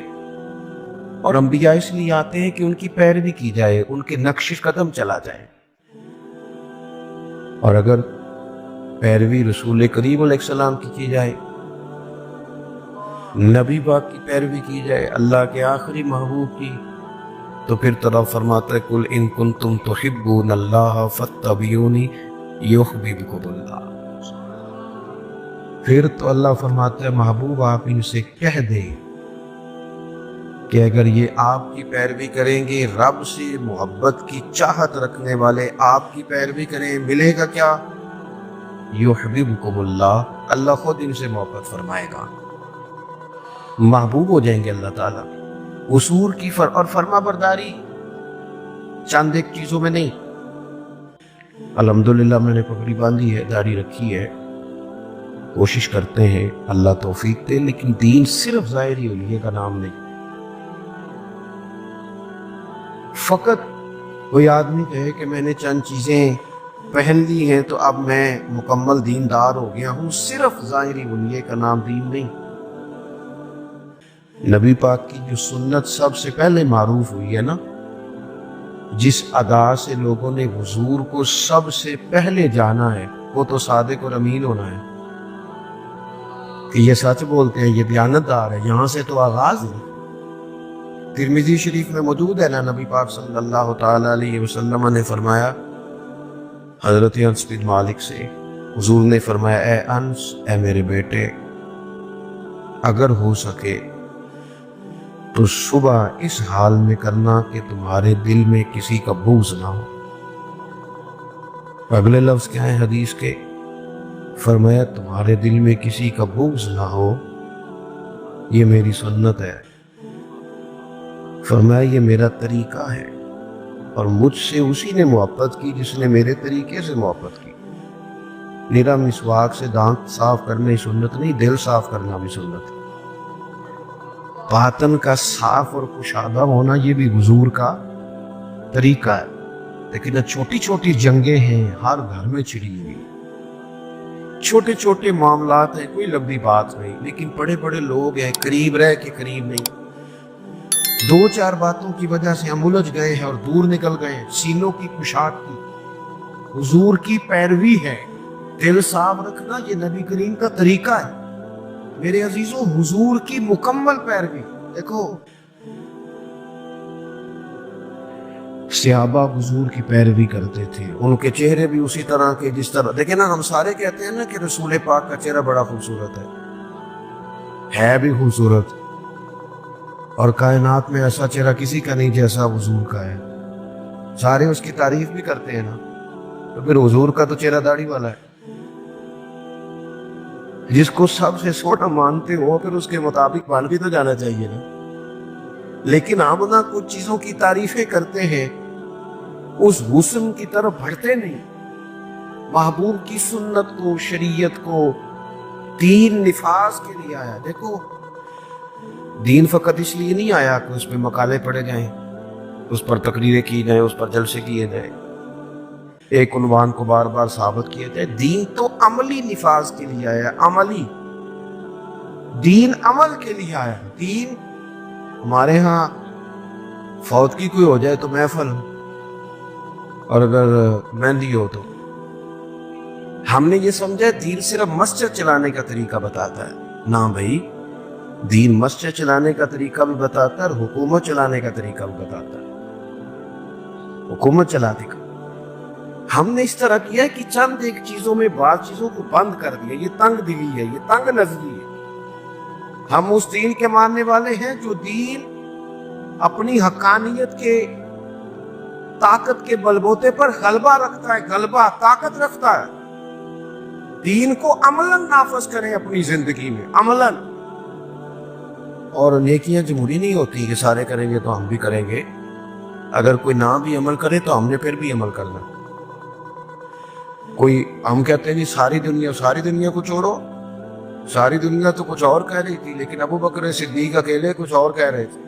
اور انبیاء اس لیے آتے ہیں کہ ان کی پیروی کی جائے، ان کے نقش قدم چلا جائے۔ اور اگر پیروی رسول کریم علیہ السلام کی جائے، نبی پاک کی پیروی کی جائے، اللہ کے آخری محبوب کی، تو پھر طرف فرماتا ہے قُلْ إِن كُنتُمْ تُحِبُّونَ اللَّهَ فَاتَّبِعُونِي يُحْبِبْكُمُ اللَّهُ۔ پھر تو اللہ فرماتا ہے محبوب آپ ان سے کہہ دیں کہ اگر یہ آپ کی پیروی کریں گے، رب سے محبت کی چاہت رکھنے والے آپ کی پیروی کریں، ملے گا کیا؟ یحببکم اللہ، اللہ خود ان سے محبت فرمائے گا، محبوب ہو جائیں گے اللہ تعالیٰ۔ اصول کی اور فرما برداری چند ایک چیزوں میں نہیں۔ الحمدللہ میں نے پگڑی باندھی ہے، داڑھی رکھی ہے، کوشش کرتے ہیں، اللہ توفیق دے، لیکن دین صرف ظاہری ہولیے کا نام نہیں۔ فقط کوئی آدمی کہے کہ میں نے چند چیزیں پہن لی ہیں تو اب میں مکمل دیندار ہو گیا ہوں، صرف ظاہری ولیے کا نام دین نہیں۔ نبی پاک کی جو سنت سب سے پہلے معروف ہوئی ہے نا، جس ادا سے لوگوں نے حضور کو سب سے پہلے جانا ہے وہ تو صادق اور امین ہونا ہے کہ یہ سچ بولتے ہیں، یہ دیانتدار ہے، یہاں سے تو آغاز ہے۔ ترمذی شریف میں موجود ہے نا، نبی پاک صلی اللہ تعالی علیہ وسلم نے فرمایا حضرت انس بن مالک سے، حضور نے فرمایا اے انس، اے میرے بیٹے، اگر ہو سکے تو صبح اس حال میں کرنا کہ تمہارے دل میں کسی کا بغض نہ ہو۔ اگلے لفظ کیا ہیں حدیث کے؟ فرمایا تمہارے دل میں کسی کا بغض نہ ہو، یہ میری سنت ہے۔ فرمایا یہ میرا طریقہ ہے، اور مجھ سے اسی نے محبت کی جس نے میرے طریقے سے محبت کی۔ میرا مسواک سے دانت صاف کرنا ہی سنت نہیں، دل صاف کرنا بھی سنت ہے۔ باطن کا صاف اور کشادہ ہونا یہ بھی حضور کا طریقہ ہے۔ لیکن چھوٹی چھوٹی جنگیں ہیں ہر گھر میں چھڑی ہوئی، چھوٹے چھوٹے معاملات ہیں، کوئی لمبی بات نہیں، لیکن بڑے بڑے لوگ ہیں قریب رہ کے قریب نہیں۔ دو چار باتوں کی وجہ سے ہم الجھ گئے ہیں اور دور نکل گئے ہیں۔ سینوں کی کشادگی حضور کی پیروی ہے، دل صاف رکھنا یہ نبی کریم کا طریقہ ہے۔ میرے عزیزوں، حضور کی مکمل پیروی دیکھو، صحابہ حضور کی پیروی کرتے تھے، ان کے چہرے بھی اسی طرح کے جس طرح، دیکھیں نا، ہم سارے کہتے ہیں نا کہ رسول پاک کا چہرہ بڑا خوبصورت ہے بھی خوبصورت، اور کائنات میں ایسا چہرہ کسی کا نہیں جیسا حضور کا ہے۔ سارے اس کی تعریف بھی کرتے ہیں نا، تو پھر حضور کا تو چہرہ داڑھی والا ہے۔ جس کو سب سے سونا مانتے ہو پھر اس کے مطابق مان بھی تو جانا چاہیے نا۔ لیکن ہم نا کچھ چیزوں کی تعریفیں کرتے ہیں، اس حسن کی طرف بڑھتے نہیں۔ محبوب کی سنت کو، شریعت کو، دین نفاذ کے لیے آیا۔ دیکھو، دین فقط اس لیے نہیں آیا کہ اس پہ مقالے پڑھے جائیں، اس پر تقریریں کی جائیں، اس پر جلسے کیے جائیں، ایک عنوان کو بار بار ثابت کیا جائے۔ دین تو عملی نفاذ کے لیے آیا، عملی دین عمل کے لیے آیا۔ دین ہمارے ہاں فوت کی کوئی ہو جائے تو محفل ہو، اور اگر مہندی ہو تو ہم نے یہ سمجھا دین صرف مسجد چلانے کا طریقہ بتاتا ہے۔ نہ بھائی، دین مسجد چلانے کا طریقہ بھی بتاتا ہے اور حکومت چلانے کا طریقہ بھی بتاتا ہے۔ حکومت چلانے کا ہم نے اس طرح کیا کہ چند ایک چیزوں میں بعض چیزوں کو بند کر دیا۔ یہ تنگ دلی ہے، یہ تنگ نظری ہے۔ ہم اس دین کے ماننے والے ہیں جو دین اپنی حقانیت کے طاقت کے بلبوتے پر غلبہ رکھتا ہے، غلبہ طاقت رکھتا ہے۔ دین کو عملاً نافذ کریں اپنی زندگی میں، عملاً۔ اور نیکیاں جمہوری نہیں ہوتی کہ سارے کریں گے تو ہم بھی کریں گے، اگر کوئی نہ بھی عمل کرے تو ہم نے پھر بھی عمل کرنا۔ کوئی ہم کہتے ہیں جی ساری دنیا کو چھوڑو، ساری دنیا تو کچھ اور کہہ رہی تھی، لیکن ابو بکر صدیق اکیلے کچھ اور کہہ رہے تھے،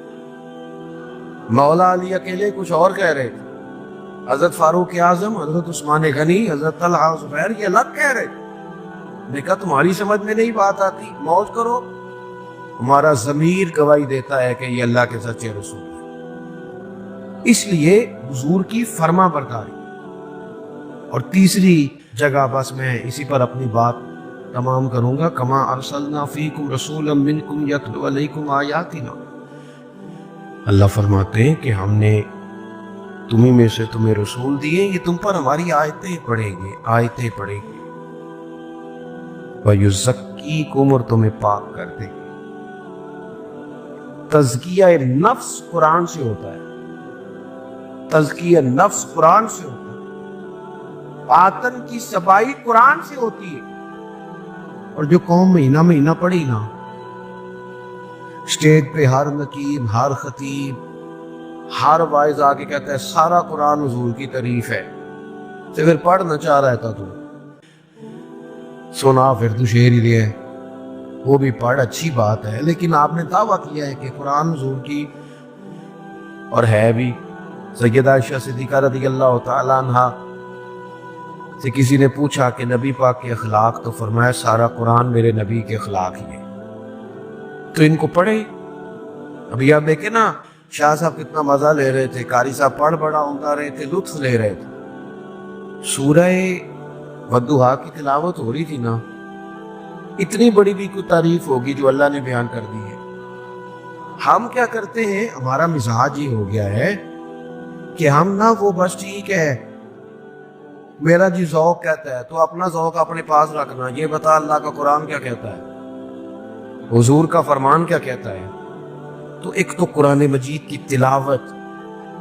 مولا علی اکیلے کچھ اور کہہ رہے تھے، حضرت فاروق اعظم، حضرت عثمان غنی، حضرت طلحہ زبیر یہ الگ کہہ رہے تھے۔ دیکھا تمہاری سمجھ میں نہیں بات آتی، موج کرو، ہمارا ضمیر گواہی دیتا ہے کہ یہ اللہ کے سچے رسول ہیں۔ اس لیے حضور کی فرما برداری۔ اور تیسری جگہ بس میں اسی پر اپنی بات تمام کروں گا، کما ارسلنا فیکم رسولا منکم یتلو علیکم آیاتنا۔ اللہ فرماتے ہیں کہ ہم نے تمہیں میں سے تمہیں رسول دیے، یہ تم پر ہماری آیتیں پڑھیں گے، آیتیں پڑھیں گے، وَيُزَكِّيكُمْ، اور تمہیں پاک کر دیں گے۔ تزکیہ نفس قرآن سے ہوتا ہے، تزکیہ نفس قرآن سے ہوتا ہے، باطن کی صفائی قرآن سے ہوتی ہے۔ اور جو قوم مہینہ پڑھی نا، اسٹیج پہ ہر نقیب، ہر خطیب، ہر واعظ آگے کہتا ہے سارا قرآن حضور کی تعریف ہے، تو پھر پڑھ نہ چاہ رہا تھا تو سنا، پھر تو شعر ہی لیا ہے، وہ بھی پڑھ، اچھی بات ہے، لیکن آپ نے دعویٰ کیا ہے کہ قرآن حضور کی اور ہے بھی۔ سیدہ عائشہ صدیقہ رضی اللہ تعالیٰ عنہا سے کسی نے پوچھا کہ نبی پاک کے اخلاق، تو فرمایا سارا قرآن میرے نبی کے اخلاق ہی ہے، تو ان کو پڑھے۔ ابھی آپ دیکھیں نا، شاہ صاحب کتنا مزہ لے رہے تھے، قاری صاحب پڑھ بڑا ہوتا رہے تھے، لطف لے رہے تھے. سورہ والضحیٰ کی تلاوت ہو رہی تھی نا، اتنی بڑی بھی کوئی تعریف ہوگی جو اللہ نے بیان کر دی ہے. ہم کیا کرتے ہیں، ہمارا مزاج یہ ہو گیا ہے کہ ہم نا وہ بس ٹھیک ہے، میرا جی ذوق کہتا ہے تو اپنا ذوق اپنے پاس رکھنا، یہ بتا اللہ کا قرآن کیا کہتا ہے، حضور کا فرمان کیا کہتا ہے. تو ایک تو قرآن مجید کی تلاوت،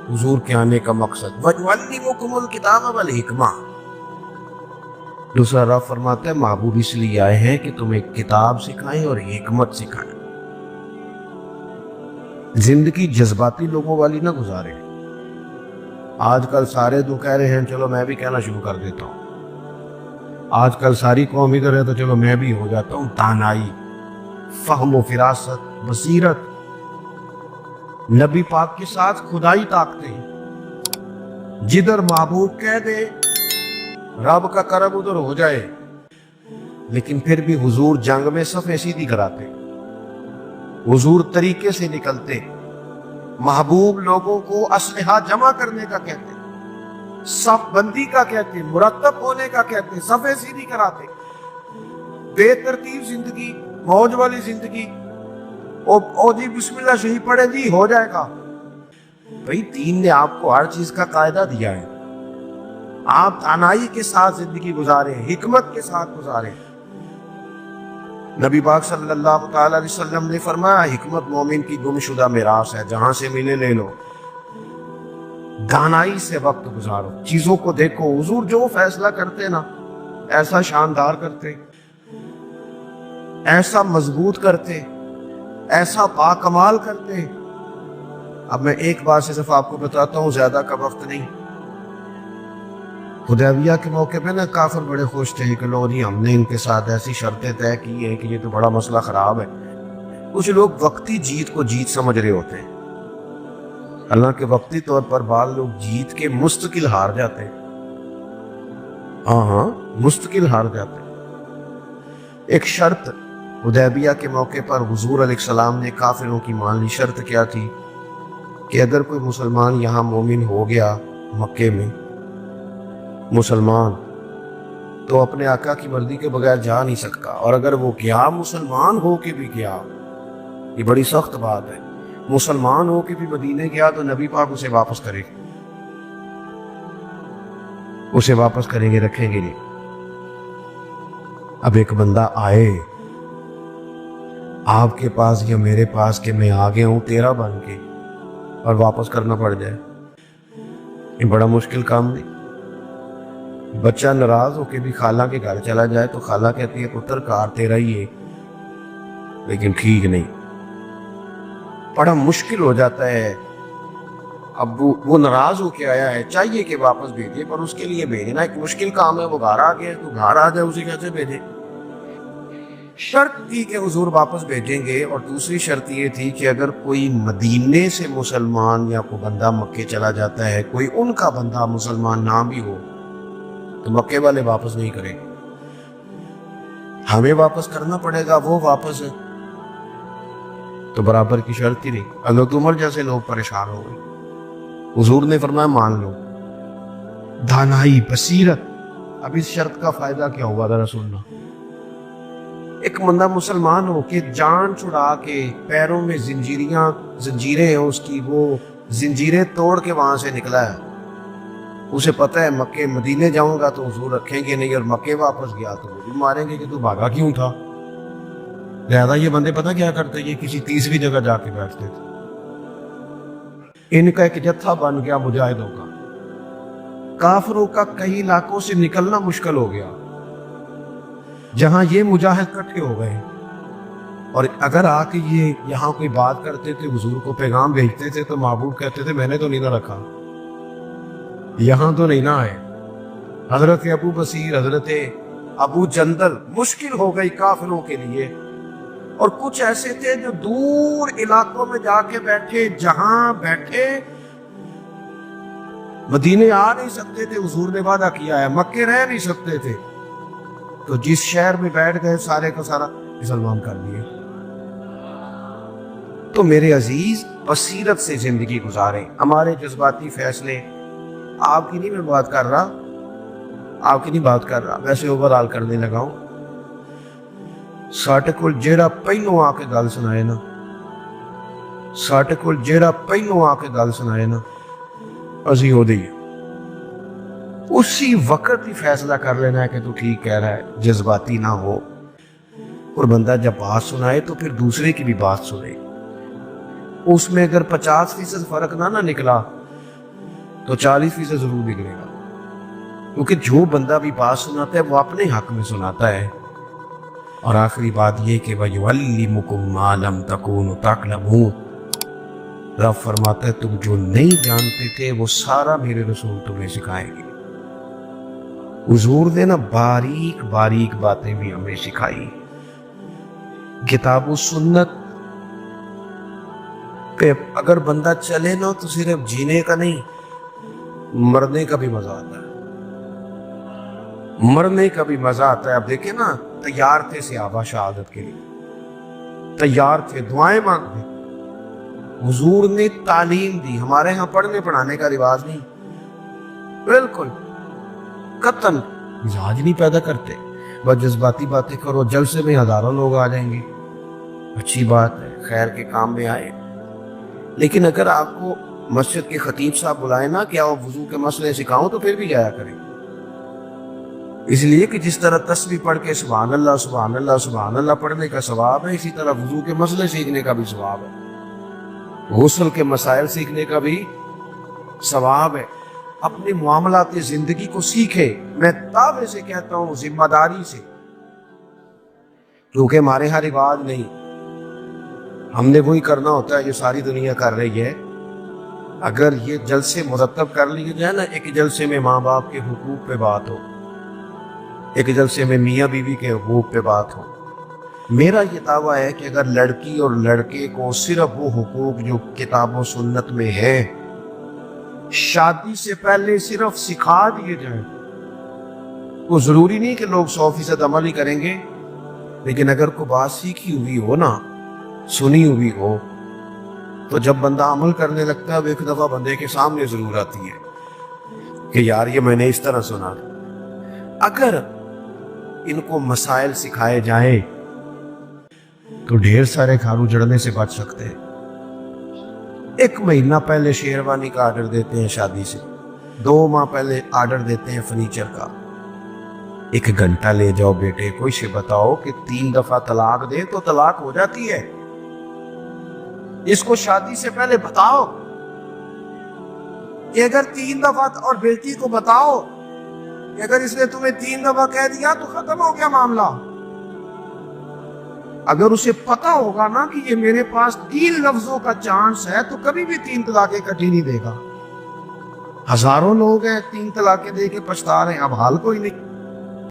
حضور کے آنے کا مقصد وَيُعَلِّمُكُمُ الْكِتَابَ وَالْحِکْمَةَ. دوسرا رب فرماتا ہے محبوب اس لیے آئے ہیں کہ تمہیں کتاب سکھائیں اور حکمت سکھائیں. زندگی جذباتی لوگوں والی نہ گزارے. آج کل سارے تو کہہ رہے ہیں چلو میں بھی کہنا شروع کر دیتا ہوں، آج کل ساری قوم ادھر ہے تو چلو میں بھی ہو جاتا ہوں. دانائی، فہم و فراست، بصیرت، نبی پاک کے ساتھ خدائی طاقتیں، جدھر محبوب کہہ دے رب کا کرم ادھر ہو جائے. لیکن پھر بھی حضور جنگ میں صفیں سیدھی کراتے، حضور طریقے سے نکلتے، محبوب لوگوں کو اسلحہ جمع کرنے کا کہتے، صف بندی کا کہتے، مرتب ہونے کا کہتے، صفیں سیدھی کراتے. بے ترتیب زندگی، موج والی زندگی، او جی بسم اللہ شہید پڑھے جی ہو جائے گا. بھئی دین نے آپ کو ہر چیز کا قاعدہ دیا ہے، آپ دانائی کے ساتھ زندگی گزاریں، حکمت کے ساتھ گزاریں. نبی پاک صلی اللہ تعالی علیہ وسلم نے فرمایا حکمت مومن کی گم شدہ میراث ہے، جہاں سے ملے لے لو. دانائی سے وقت گزارو، چیزوں کو دیکھو. حضور جو فیصلہ کرتے نا ایسا شاندار کرتے، ایسا مضبوط کرتے، ایسا باکمال کرتے. اب میں ایک بات صرف آپ کو بتاتا ہوں، زیادہ کا وقت نہیں. حدیبیہ کے موقع پہ نا کافر بڑے خوش تھے کہ لو جی ہم نے ان کے ساتھ ایسی شرطیں طے کی ہیں کہ یہ تو بڑا مسئلہ خراب ہے. کچھ لوگ وقتی جیت کو جیت سمجھ رہے ہوتے ہیں، حالانکہ وقتی طور پر بعض لوگ جیت کے مستقل ہار جاتے ہیں. ہاں مستقل ہار جاتے ہیں. ایک شرط حدیبیہ کے موقع پر حضور علیہ السلام نے کافروں کی مان لی. شرط کیا تھی کہ اگر کوئی مسلمان یہاں مومن ہو گیا مکے میں مسلمان تو اپنے آقا کی مرضی کے بغیر جا نہیں سکتا، اور اگر وہ گیا مسلمان ہو کے بھی گیا، یہ بڑی سخت بات ہے، مسلمان ہو کے بھی مدینے گیا تو نبی پاک اسے واپس کرے گا، اسے واپس کریں گے، رکھیں گے نہیں. اب ایک بندہ آئے آپ کے پاس یا میرے پاس کہ میں آ گیا ہوں تیرا بن کے، اور واپس کرنا پڑ جائے، یہ بڑا مشکل کام نہیں. بچہ ناراض ہو کے بھی خالہ کے گھر چلا جائے تو خالہ کہتی ہے پتر کار تیرا ہی ہے، لیکن ٹھیک نہیں، بڑا مشکل ہو جاتا ہے. اب وہ ناراض ہو کے آیا ہے، چاہیے کہ واپس بھیجے، پر اس کے لیے بھیجنا ایک مشکل کام ہے. وہ گھر آ گیا تو گھر آ جائے، اسے کیسے بھیجے؟ شرط تھی کہ حضور واپس بھیجیں گے، اور دوسری شرط یہ تھی کہ اگر کوئی مدینے سے مسلمان یا کوئی بندہ مکے چلا جاتا ہے، کوئی ان کا بندہ مسلمان نہ بھی ہو تو مکے والے واپس نہیں کریں گے، ہمیں واپس کرنا پڑے گا. وہ واپس ہے تو برابر کی شرط ہی نہیں. حضرت عمر جیسے لوگ پریشان ہو گئے. حضور نے فرمایا مان لو. دانائی، بصیرت. اب اس شرط کا فائدہ کیا ہوا ذرا سننا. ایک بندہ مسلمان ہو کے جان چھڑا کے پیروں میں زنجیریں ہیں اس کی، وہ زنجیریں توڑ کے وہاں سے نکلا ہے. اسے پتہ ہے مکے مدینے جاؤں گا تو حضور رکھیں گے نہیں، اور مکے واپس گیا تو وہ بھی ماریں گے کہ تو بھاگا کیوں تھا. لہذا یہ بندے پتہ کیا کرتے، یہ کسی تیسری جگہ جا کے بیٹھتے تھے. ان کا ایک جتھا بن گیا مجاہدوں کا. کافروں کا کئی علاقوں سے نکلنا مشکل ہو گیا، جہاں یہ مجاہد اکٹھے ہو گئے، اور اگر آ کے یہ یہاں کوئی بات کرتے تھے، حضور کو پیغام بھیجتے تھے، تو محبوب کہتے تھے میں نے تو نہیں نہ رکھا، یہاں تو نہیں نہ آئے. حضرت ابو بصیر، حضرت ابو جندل مشکل ہو گئی کافروں کے لیے. اور کچھ ایسے تھے جو دور علاقوں میں جا کے بیٹھے، جہاں بیٹھے مدینے آ نہیں سکتے تھے، حضور نے وعدہ کیا ہے، مکے رہ نہیں سکتے تھے، تو جس شہر میں بیٹھ گئے سارے کا سارا مسلمان کر دیے. تو میرے عزیز بصیرت سے زندگی گزاریں. ہمارے جذباتی فیصلے، آپ کی نہیں میں بات کر رہا، آپ کی نہیں بات کر رہا، ویسے اوور آل کرنے لگا ہوں. ساڈے کول جیڑا پہلو آ کے گل سنائے نا، ساڈے کول جیڑا پہلو آ کے گل سنائے نا، اسی ہو دی اسی وقت ہی فیصلہ کر لینا ہے کہ تو ٹھیک کہہ رہا ہے، جذباتی نہ ہو. اور بندہ جب بات سنائے تو پھر دوسرے کی بھی بات سنے. اس میں اگر 50% فرق نہ نکلا تو 40% ضرور نکلے گا، کیونکہ جو بندہ بھی بات سناتا ہے وہ اپنے حق میں سناتا ہے. اور آخری بات یہ کہ وَيُعَلِّمُكُم مَّا لَمْ تَكُونُوا تَعْلَمُونَ، رب فرماتا ہے تم جو نہیں جانتے تھے وہ سارا میرے رسول تمہیں سکھائیں گے. حضور نے نا باریک باریک باتیں بھی ہمیں سکھائی. کتاب و سنت پہ اگر بندہ چلے نا تو صرف جینے کا نہیں، مرنے کا بھی مزہ آتا ہے. مرنے کا بھی مزہ آتا ہے. اب دیکھیں نا، تیار تھے صحابہ شہادت کے لیے، تیار تھے، دعائیں مانگتے. حضور نے تعلیم دی. ہمارے ہاں پڑھنے پڑھانے کا رواج نہیں، بالکل قطن مزاج نہیں پیدا کرتے. بس جذباتی باتیں کرو، جلسے میں ہزاروں لوگ آ جائیں گے، اچھی بات ہے، خیر کے کام میں آئے. لیکن اگر آپ کو مسجد کے خطیب صاحب بلائے نا کہ آؤ وضو کے مسئلے سکھاؤں تو پھر بھی جایا کریں. اس لیے کہ جس طرح تسبیح پڑھ کے سبحان اللہ سبحان اللہ سبحان اللہ پڑھنے کا ثواب ہے، اسی طرح وضو کے مسئلے سیکھنے کا بھی ثواب ہے، غسل کے مسائل سیکھنے کا بھی ثواب ہے. اپنے معاملات زندگی کو سیکھے. میں دعوے سے کہتا ہوں، ذمہ داری سے، کیونکہ ہمارے ہاں رواج نہیں، ہم نے وہی کرنا ہوتا ہے جو ساری دنیا کر رہی ہے. اگر یہ جلسے مرتب کر لیے جائے نا، ایک جلسے میں ماں باپ کے حقوق پہ بات ہو، ایک جلسے میں میاں بیوی کے حقوق پہ بات ہو. میرا یہ دعویٰ ہے کہ اگر لڑکی اور لڑکے کو صرف وہ حقوق جو کتاب و سنت میں ہے شادی سے پہلے صرف سکھا دیے جائیں، وہ ضروری نہیں کہ لوگ 100% عمل ہی کریں گے، لیکن اگر کوئی بات سیکھی ہوئی ہو نا، سنی ہوئی ہو، تو جب بندہ عمل کرنے لگتا ہے وہ ایک دفعہ بندے کے سامنے ضرور آتی ہے کہ یار یہ میں نے اس طرح سنا. اگر ان کو مسائل سکھائے جائیں تو ڈھیر سارے کھارو جڑنے سے بچ سکتے ہیں. 1 مہینہ پہلے شیروانی کا آرڈر دیتے ہیں شادی سے، 2 ماہ پہلے آرڈر دیتے ہیں فرنیچر کا. 1 گھنٹہ لے جاؤ بیٹے کو، اسے بتاؤ کہ 3 دفعہ طلاق دے تو طلاق ہو جاتی ہے. اس کو شادی سے پہلے بتاؤ کہ اگر 3 دفعہ، اور بیٹی کو بتاؤ کہ اگر اس نے تمہیں 3 دفعہ کہہ دیا تو ختم ہو گیا معاملہ. اگر اسے پتا ہوگا نا کہ یہ میرے پاس 3 لفظوں کا چانس ہے تو کبھی بھی 3 طلاقیں کٹھی نہیں دے گا. ہزاروں لوگ ہیں 3 طلاقیں دے کے پچھتا رہے ہیں، اب حال کوئی نہیں.